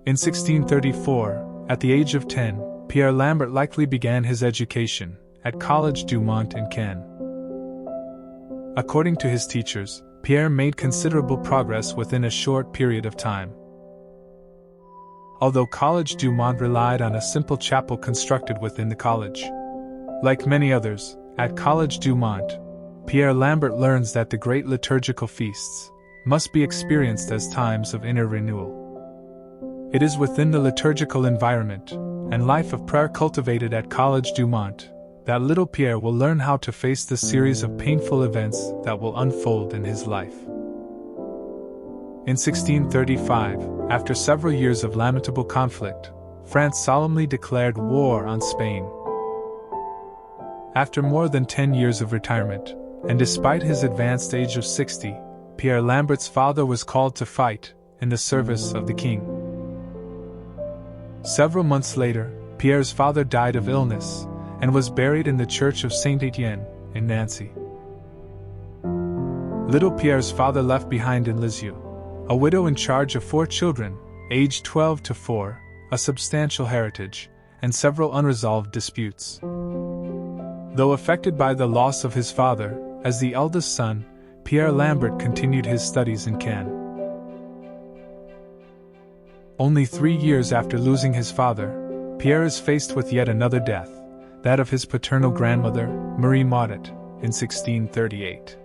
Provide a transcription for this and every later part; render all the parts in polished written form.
In 1634, at the age of 10, Pierre Lambert likely began his education at College du Mont in Caen. According to his teachers, Pierre made considerable progress within a short period of time. Although College du Mont relied on a simple chapel constructed within the college. Like many others, at College du Mont, Pierre Lambert learns that the great liturgical feasts must be experienced as times of inner renewal. It is within the liturgical environment and life of prayer cultivated at College du Mont that little Pierre will learn how to face the series of painful events that will unfold in his life. In 1635, after several years of lamentable conflict, France solemnly declared war on Spain. After more than 10 years of retirement, and despite his advanced age of 60, Pierre Lambert's father was called to fight in the service of the king. Several months later, Pierre's father died of illness and was buried in the church of Saint-Étienne in Nancy. Little Pierre's father left behind in Lisieux a widow in charge of 4 children, aged 12 to 4, a substantial heritage, and several unresolved disputes. Though affected by the loss of his father, as the eldest son, Pierre Lambert continued his studies in Caen. Only 3 years after losing his father, Pierre is faced with yet another death, that of his paternal grandmother, Marie Maudet, in 1638.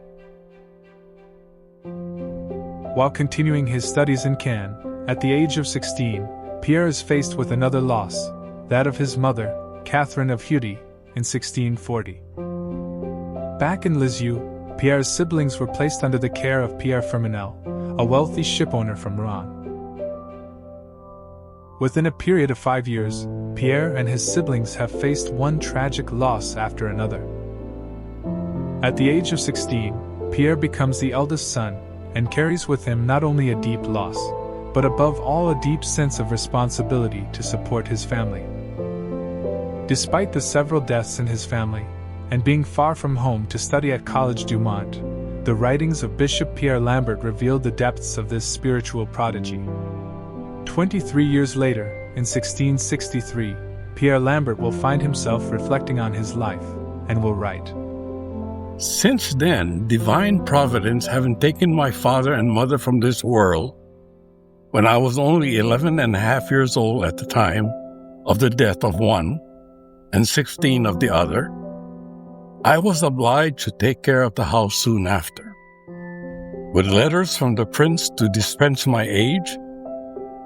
While continuing his studies in Caen, at the age of 16, Pierre is faced with another loss, that of his mother, Catherine of Hudi, in 1640. Back in Lisieux, Pierre's siblings were placed under the care of Pierre Firminel, a wealthy shipowner from Rouen. Within a period of 5 years, Pierre and his siblings have faced one tragic loss after another. At the age of 16, Pierre becomes the eldest son, and carries with him not only a deep loss, but above all a deep sense of responsibility to support his family. Despite the several deaths in his family, and being far from home to study at College du Mont, the writings of Bishop Pierre Lambert revealed the depths of this spiritual prodigy. 23 years later, in 1663, Pierre Lambert will find himself reflecting on his life, and will write, "Since then, divine providence having taken my father and mother from this world, when I was only 11 and a half years old at the time of the death of one, and 16 of the other, I was obliged to take care of the house soon after. With letters from the prince to dispense my age,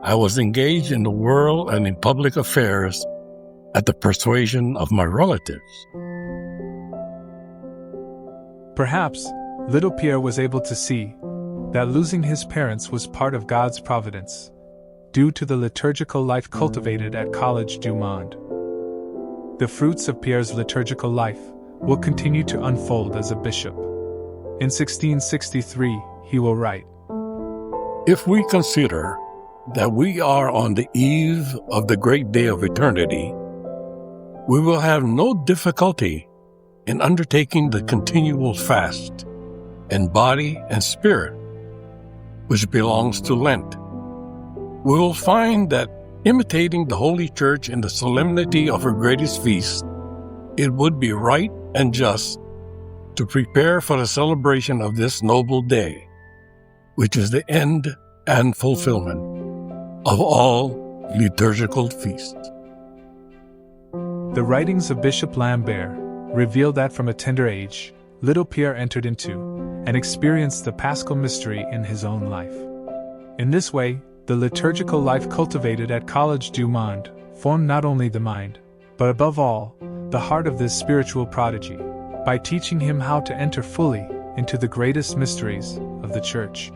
I was engaged in the world and in public affairs at the persuasion of my relatives." Perhaps, little Pierre was able to see that losing his parents was part of God's providence, due to the liturgical life cultivated at College du Mont. The fruits of Pierre's liturgical life will continue to unfold as a bishop. In 1663, he will write, "If we consider that we are on the eve of the great day of eternity, we will have no difficulty in undertaking the continual fast in body and spirit, which belongs to Lent. We will find that imitating the Holy Church in the solemnity of her greatest feast, it would be right and just to prepare for the celebration of this noble day, which is the end and fulfillment of all liturgical feasts." The writings of Bishop Lambert reveal that from a tender age, little Pierre entered into and experienced the Paschal mystery in his own life. In this way, the liturgical life cultivated at College du Mont formed not only the mind, but above all, the heart of this spiritual prodigy, by teaching him how to enter fully into the greatest mysteries of the Church.